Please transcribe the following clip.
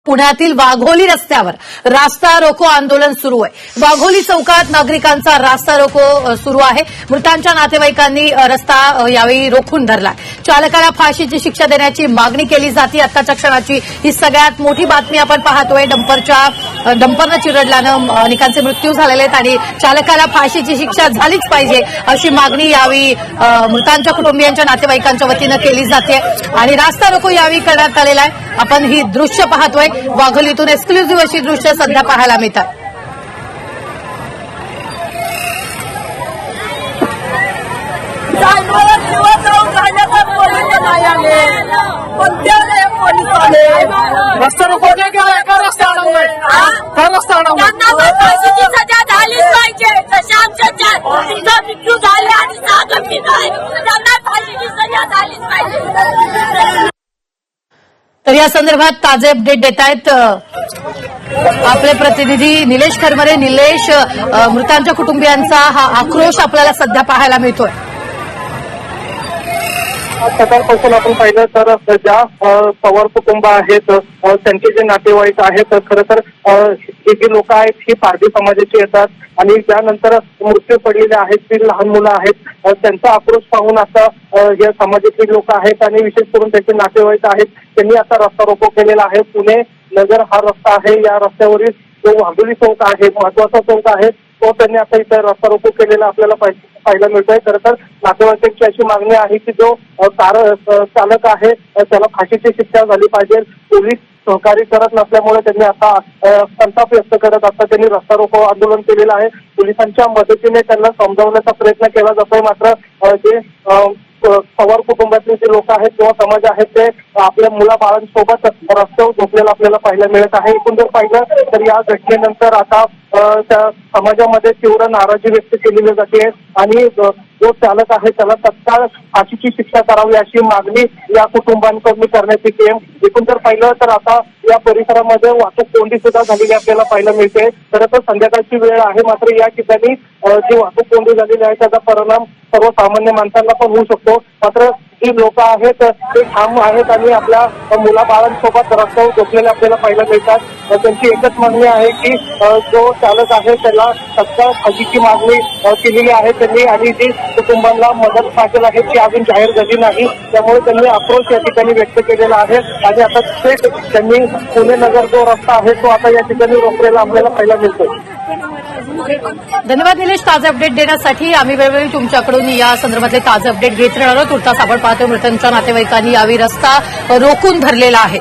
पुण्यातील वाघोली रस्त्यावर रास्ता रोको आंदोलन सुरू आहे। वाघोली चौकात नागरिकांचा रास्ता रोको सुरू आहे। मृतांच्या नातेवाईकांनी रस्ता यावेळी रोखून धरला। चालकाला फाशीची शिक्षा देण्याची मागणी केली जाते। आताच्या क्षणाची ही सगळ्यात मोठी बातमी आपण पाहतोय। डंपरनं चिरडल्यानं अनेकांचे मृत्यू झालेले आहेत आणि चालकाला फाशीची शिक्षा झालीच पाहिजे अशी मागणी यावेळी मृतांच्या कुटुंबियांच्या नातेवाईकांच्या वतीनं केली जाते आणि रास्ता रोको यावेळी करण्यात आलेला आहे। आपण ही दृश्य पाहतोय। वाघोलीतून एक्सक्लुझिव्ह अशी दृश्य सध्या पाहायला मिळतात। रस्ता रोको रस्ता फाशीची सजा झालीच पाहिजे। जसे आमच्या मृत्यू झाले आणि सागरपीठ आहे त्यांना फाशीची सजा झालीच पाहिजे। तर या संदर्भात ताजे अपडेट देत आहेत आपले प्रतिनिधी निलेश खरमरे। निलेश, मृतांच्या कुटुंबियांचा हा आक्रोश आपल्याला सध्या पाहायला मिळतोय। सकाळपासून आपण पाहिलं तर ज्या पवार कुटुंब आहेत त्यांचे जे नातेवाईक आहेत खरं तर हे जी लोक आहेत ही पारधी समाजाची येतात आणि त्यानंतर मृत्यू पडलेले आहेत ती लहान मुलं आहेत। त्यांचा आक्रोश पाहून आता या समाजातील लोक आहेत आणि विशेष करून त्यांचे नातेवाईक आहेत त्यांनी आता रस्ता रोको केलेला आहे। पुणे नगर हा रस्ता आहे, या रस्त्यावरील जो वाघोली चौक आहे, महत्वाचा चौक आहे, तो त्यांनी आता इथं रस्ता रोको केलेला आपल्याला पाहायला मिळतोय। खरं तर नातेवाईकांची अशी मागणी आहे की जो चालक आहे त्याला फाशीची शिक्षा झाली पाहिजे। पोलीस सहकार्य करत नसल्यामुळे त्यांनी आता संताप व्यक्त करत आता त्यांनी रस्ता रोको आंदोलन केलेलं आहे। पोलिसांच्या मदतीने त्यांना समजावण्याचा प्रयत्न केला जातोय, मात्र जे पवार कुटुंबातले जे लोक आहेत किंवा समाज आहेत ते आपल्या मुलाबाळांसोबत रस्त्यावर झोपलेला आपल्याला पाहायला मिळत आहे। एकूण जर पाहिलं तर या घटनेनंतर आता त्या समाजामध्ये तीव्र नाराजी व्यक्त केलेली जाते आणि जो चालक आहे त्याला तत्काळ फाशीची शिक्षा करावी अशी मागणी या कुटुंबांकडून करण्यात येते। एकूण जर पाहिलं तर आता या परिसरामध्ये वाहतूक कोंडी सुद्धा झालेली आपल्याला पाहायला मिळते। खरं तर संध्याकाळची वेळ आहे, मात्र या ठिकाणी जी वाहतूक कोंडी झालेली आहे त्याचा परिणाम सर्वसामान्य माणसांना पण होऊ शकतो। मात्र जी लोक आहेत ते ठाम आहेत आणि आपल्या मुलाबाळांसोबत रस्त्यावर झोपलेले आपल्याला पाहायला मिळतात। त्यांची एकच मागणी आहे की जो चालक आहे त्याला तत्काळ फाशीची मागणी केलेली आहे त्यांनी आणि जी कुटुंबांना मदत पाहिजे आहे ती अजून जाहीर झाली नाही, त्यामुळे त्यांनी आक्रोश या ठिकाणी व्यक्त केलेला आहे आणि आता थेट त्यांनी पुणे नगर जो रस्ता आहे तो आता या ठिकाणी रोखलेला आपल्याला पाहायला मिळतोय। धन्यवाद निलेश, ताजे अपडेट देण्यासाठी। आम्ही वेळोवेळी तुमच्याकडून या संदर्भातले ताजे अपडेट घेत राहणार आहोत। तुर्तास आपण पाहतोय मृतांच्या नातेवाईकांनी यावेळी रस्ता रोखून धरलेला आहे।